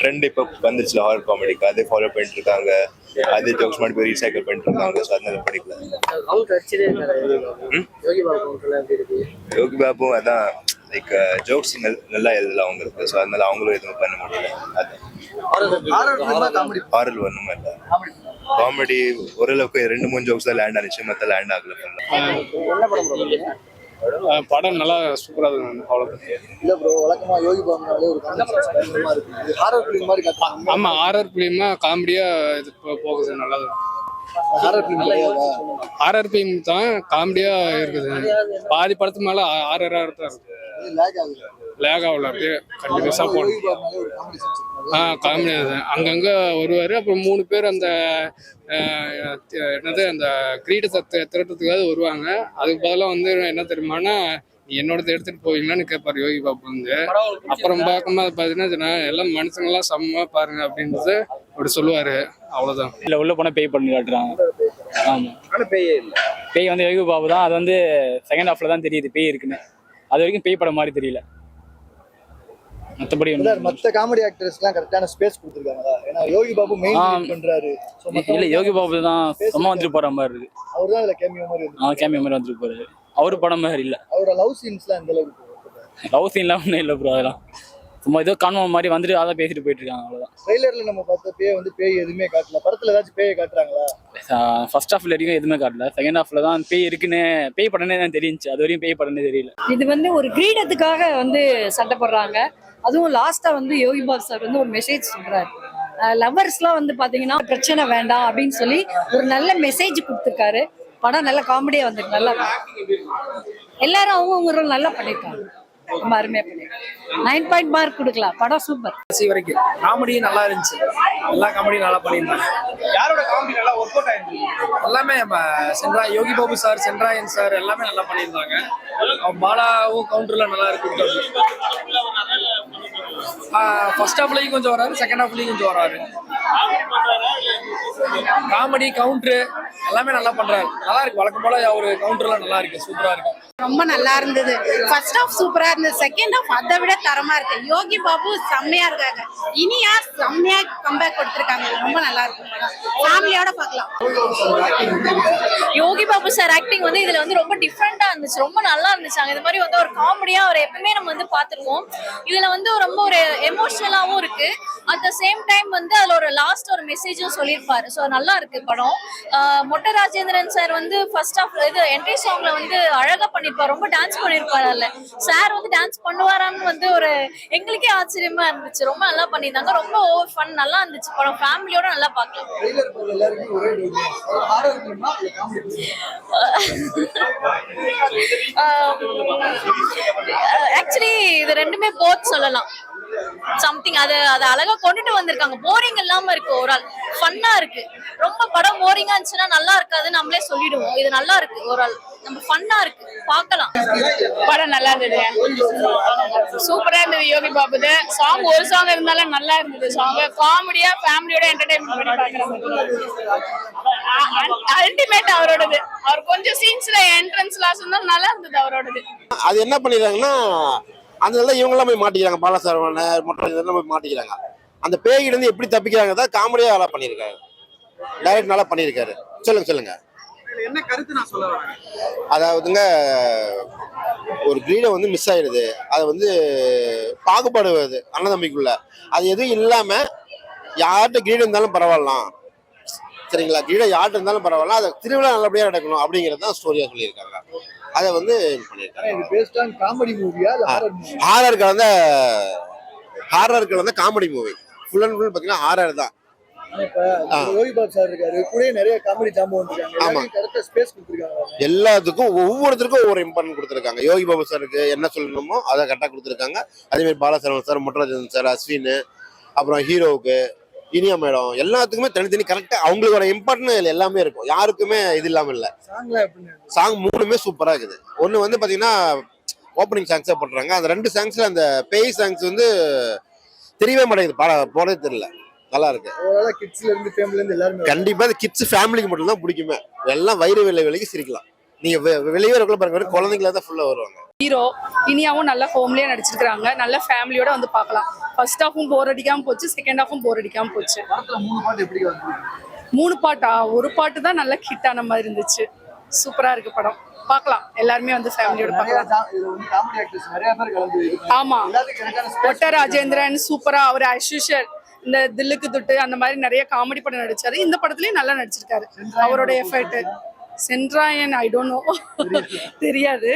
Trend இப்போ வந்துருச்சுல horror காமெடிக்கு, அதே follow பண்ணிட்டு இருக்காங்க. அதே ஜோக்ஸ் மாதிரி போய் ரீசைக்கிள் பண்ணிட்டு இருக்காங்க. ஸோ அதனால பிடிக்கல. யோகி பாபு அதான் லைக் ஜோக்ஸ் நல்லா எழுதல அவங்களுக்கு. ஸோ அதனால அவங்களும் எதுவும் பண்ண முடியல. ஹாரர் ஒன்றுமே இல்லை. காமெடி ஓரளவுக்கு 2-3 ஜோக்ஸ் தான் லேண்ட் ஆனிச்சு, மற்ற லேண்ட் ஆகல. படம் நல்லா சூப்பரா இருக்கு. ஆமா, ஹாரர் பிலிமா காமெடியா இது போகுது. நல்லா ஹாரர் பிலிம் தான் காமெடியா இருக்குது. பாதி படத்துக்கு மேல ஹாரரா தான் இருக்கு. லேக் ஆகல, அப்படியே கண்டினியூஸா போகணும். காமெடியா தான் அங்கங்க வருவாரு. அப்புறம் 3 பேர் அந்த என்னது அந்த கிரீடத்தை திரட்டுறதுக்காக வருவாங்க. அதுக்கு பதிலாக வந்து என்ன தெரியுமானா, நீ என்னோடது எடுத்துட்டு போவீங்களான்னு கேட்பாரு யோகி பாபு வந்து. அப்புறம் பார்க்கும்போது பார்த்தீங்கன்னா எல்லாம் மனுஷங்கள்லாம் செம்ம பாருங்க அப்படின்றது அப்படி சொல்லுவாரு. அவ்வளோதான். இல்லை, உள்ள போனால் பேய் பண்ணி காட்டுறாங்க. ஆமாம், பேய் வந்து யோகி பாபு தான். அது வந்து செகண்ட் ஹாஃப்ல தான் தெரியுது பேய் இருக்குன்னு. அது வரைக்கும் பேய் படம் மாதிரி தெரியல. மற்றபடி மற்ற காமெடி ஆக்டர்ஸ்லாம் கரெக்டான ஸ்பேஸ் கொடுத்துருக்காங்களா? ஏன்னா யோகி பாபு மெயின் பண்றாரு. இல்ல, யோகி பாபு தான் சும்மா வந்துட்டு போற மாதிரி இருக்கு. அவர் தான் இதுல கேமியோ மாதிரி இருக்கு. கேமியோ மாதிரி வந்துட்டு போறாரு. அவரு படம் மாதிரி இல்ல. அவரோட லவ் சீன்ஸ்லாம் எந்த அளவுக்கு? லவ் சீன்லாம் ஒன்றும் இல்லை ப்ரோ. அதெல்லாம் சும்மா ஏதோ கான்வா மாதிரி வந்துட்டு அதான் பேசிட்டு போயிட்டு இருக்காங்க. அவ்வளவுதான். ட்ரெய்லர்ல நம்ம பார்த்த பேய் வந்து பேய் எதுவுமே காட்டல. படத்துல ஏதாச்சும் பேயை காட்டுறாங்களா? ஃபர்ஸ்ட் ஹாஃப்ல வரைக்கும் எதுவுமே காட்டல. செகண்ட் ஹாஃப்ல தான் பேய் இருக்குன்னு, பேய் படனே தான் தெரிஞ்சுச்சு. அது வரையும் பேய் படனே தெரியல. இது வந்து ஒரு கிரீடத்துக்காக வந்து சண்டை போடுறாங்க. அதுவும் லாஸ்டா வந்து யோகி பாபு சார் வந்து ஒரு மெசேஜ் சொல்றாரு. லவர்ஸ்லாம் வந்து பாத்தீங்கன்னா பிரச்சனை வேண்டாம் அப்படின்னு சொல்லி ஒரு நல்ல மெசேஜ் கொடுத்துருக்காரு. படம் நல்ல காமெடியா வந்திருக்கு. நல்லா எல்லாரும் அவங்க நல்லா பண்ணிருக்காங்க. ரொம்ப அருமையா பண்ணிருக்காங்க. 9 பாயிண்ட் மார்க் கொடுக்கலாம். படம் சூப்பர். வரைக்கும் காமெடி நல்லா இருந்துச்சு. எல்லா காமெடியும் நல்லா பண்ணியிருந்தாங்க. யாரோட காமெடி நல்லா ஒர்க் அவுட் ஆயிருந்துச்சு? எல்லாமே சென்ட்ரா யோகி பாபு சார், சென்ட்ராயன் சார் எல்லாமே நல்லா பண்ணியிருந்தாங்க. பாலாவும் கவுண்டர்ல நல்லா இருக்கு. ஃபர்ஸ்ட் ஹாஃப்லயும் கொஞ்சம் வராரு, செகண்ட் ஹாஃப்லயும் கொஞ்சம் வராரு. காமெடி கவுண்டரு எல்லாமே நல்லா பண்றாரு. நல்லா இருக்கு. வழக்கம் போல ஒரு கவுண்டர்ல நல்லா இருக்கு. சூப்பரா இருக்கு. ரொம்ப நல்லா இருந்தது. ஃபர்ஸ்ட் ஹாஃப் சூப்பரா இருந்தது. செகண்ட் ஹாஃப் அதை விட தரமா இருக்கு. யோகி பாபு செம்மையா இருக்காங்க. இனியா செம்மையா கம்பேக் கொடுத்திருக்காங்க. ரொம்ப நல்லா இருக்கு. ஃபேமிலியோட பார்க்கலாம். யோகி பாபு சார் ஆக்டிங் வந்து இதுல வந்து ரொம்ப டிஃப்ரெண்டா இருந்துச்சு. ரொம்ப நல்லா இருந்துச்சு. இது மாதிரி வந்து ஒரு காமெடியா ஒரு எப்பவுமே நம்ம வந்து பார்த்துருக்கோம். இதுல வந்து ரொம்ப ஒரு எமோஷனலாவும் இருக்கு. அட் த சேம் டைம் வந்து அதுல ஒரு லாஸ்ட் ஒரு மெசேஜும் சொல்லியிருப்பாரு. ஸோ நல்லா இருக்கு படம். மொட்டை ராஜேந்திரன் சார் வந்து ஃபர்ஸ்ட் ஆஃப் இது என்ட்ரி சாங்ல வந்து அழகா பண்ணிருப்பாரு. ரொம்ப டான்ஸ் பண்ணிருப்பாரு. அதுல சார் வந்து டான்ஸ் பண்ணுவாரான்னு வந்து ஒரு எங்களுக்கே ஆச்சரியமா இருந்துச்சு. ரொம்ப நல்லா பண்ணியிருந்தாங்க. ரொம்ப ஓவர் ஃபன் நல்லா இருந்துச்சு படம். ஃபேமிலியோட நல்லா பார்க்கலாம். ஆக்சுவலி இது ரெண்டுமே போத் சொல்லலாம். சம்திங் அதை அழகா கொண்டுட்டு வந்திருக்காங்க. போரிங் இல்லாம இருக்கு. ஒரு ஆள் ஃபன்னா இருக்கு. ரொம்ப படம் போரிங்கா இருந்துச்சுன்னா நல்லா இருக்காது, நம்மளே சொல்லிடுவோம். இது நல்லா இருக்கு. ஒரு ஆள் நம்ம ஃபன்னா இருக்கு, பார்க்கலாம். படம் நல்லா இருந்தது. சூப்பரா இருந்தது. யோகி பாபு சாங் ஒரு சாங் இருந்தாலும் நல்லா இருந்தது. சாங் காமெடியா ஃபேமிலியோட என்டர்டைன்மெண்ட் பண்ணி பார்க்கலாம். அல்டிமேட் அவரோடது. அவர் கொஞ்சம் சீன்ஸ்ல என்ட்ரன்ஸ் லாஸ் இருந்தாலும் நல்லா இருந்தது அவரோடது. அது என்ன பண்ணிடுறாங்கன்னா, அதனால இவங்கெல்லாம் போய் மாட்டிக்கிறாங்க. பாலசரவண மொட்டை இதெல்லாம் போய் மாட்டிக்கிறாங்க. அந்த பேயிலிருந்து எப்படி தப்பிக்கிறாங்க தான் காமெடியா நல்லா பண்ணியிருக்காரு. டைரக்ட் நல்லா பண்ணியிருக்காரு. சொல்லுங்க. என்ன கருத்து நான் சொல்ல வரேன்? அதாவதுங்க, ஒரு கிரீடம் வந்து மிஸ் ஆயிடுது. அது வந்து பாகுபாடுவது அண்ணன் தம்பிக்குள்ள. அது எதுவும் இல்லாம யார்கிட்ட கிரீடம் இருந்தாலும் பரவாயில்லாம், சரிங்களா? கிரீடம் யார்கிட்ட இருந்தாலும் பரவாயில்ல, அதை திருவிழா நல்லபடியா நடக்கணும் அப்படிங்கிறது தான் ஸ்டோரியா சொல்லியிருக்காங்க. அதை வந்து ஹாரர் கலந்த comedy movie. Full and full பார்த்தீங்கன்னா ஹாரர் தான். எல்லாத்துக்கும் ஒவ்வொருத்தருக்கும் ஒவ்வொரு இம்பார்ட்டன்ட் கொடுத்துருக்காங்க. யோகி பாபு சாருக்கு என்ன சொல்லணுமோ அதை கரெக்டாக கொடுத்துருக்காங்க. அதே மாதிரி பாலசரவன் சார், மொட்டராஜன் சார், அஸ்வின், அப்புறம் ஹீரோவுக்கு இனியா மேடம், எல்லாத்துக்குமே தனித்தனி கரெக்டா அவங்களோட இம்பார்ட்டன்ட் எல்லாமே இருக்கும். யாருக்குமே இது இல்லாம இல்ல. சாங் 3மே சூப்பரா இருக்குது. ஒண்ணு வந்து பாத்தீங்கன்னா ஓப்பனிங் சாங்ஸா போட்டுறாங்க. அந்த 2 சாங்ஸ்ல அந்த பேய் சாங்ஸ் வந்து தெரியவே மாட்டேங்குது. போடவே தெரியல. நல்லா இருக்கு. கண்டிப்பா கிட்ஸ் ஃபேமிலிக்கு மட்டும் தான் பிடிக்குமே. எல்லாம் வயிறு வேலை வேலைக்கு சிரிக்கலாம். நீங்க வெளியே வரக்குள்ள பாருங்க குழந்தைங்களா தான் ஃபுல்லா வருவாங்க. ஹீரோ இனியாவும் நல்ல ஹோம்லயே நடிச்சிருக்காங்க. நல்ல ஃபேமிலியோட வந்து பார்க்கலாம். ஃபர்ஸ்ட் ஹாஃபும் போர் அடிக்காம போச்சு, செகண்ட் ஹாஃபும் போர் அடிக்காம போச்சு. படத்துல 3 பாட்டு எப்படி வந்து 3 பாட்டா? ஒரு பாட்டு தான் நல்ல ஹிட் ஆன மாதிரி இருந்துச்சு. சூப்பரா இருக்கு படம், பார்க்கலாம். எல்லாருமே வந்து ஃபேமிலியோட பார்க்கலாம். இதுல வந்து காமெடி ஆக்டர்ஸ் நிறைய பேர் கலந்து ஆமா, எல்லாத்துக்கும் கரெக்டான space ஒட்ட ராஜேந்திரன் சூப்பரா, அவர் அஸ்யூஷல் இந்த தில்லுக்கு துட்டு அந்த மாதிரி நிறைய காமெடி படம் நடிச்சாரு. இந்த படத்துலயும் நல்லா நடிச்சிருக்காரு. அவரோட effort. Sendrayan I don't know, தெரியாது.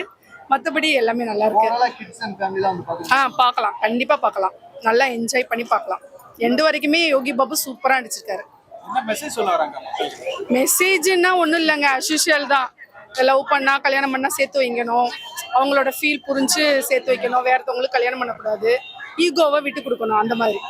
மற்றபடி எல்லாமே நல்லா இருக்கு. overall kids and family தான் வந்து பாத்துக்கலாம். பார்க்கலாம், கண்டிப்பா பார்க்கலாம். நல்லா என்ஜாய் பண்ணி பார்க்கலாம். எண்டு வரைக்குமே யோகி பாபு சூப்பரா நடிச்சிருக்காரு. என்ன மெசேஜ் சொல்ல வராங்க? மெசேஜ்னா ஒன்றும் இல்லைங்க, அஸ்யூஷுவல் தான். லவ் பண்ணா கல்யாணம் பண்ணா சேர்த்து வைக்கணும், அவங்களோட ஃபீல் புரிஞ்சு சேர்த்து வைக்கணும், வேற ஒருத்தவங்களுக்கு கல்யாணம் பண்ணக்கூடாது, ஈகோவை விட்டு கொடுக்கணும், அந்த மாதிரி.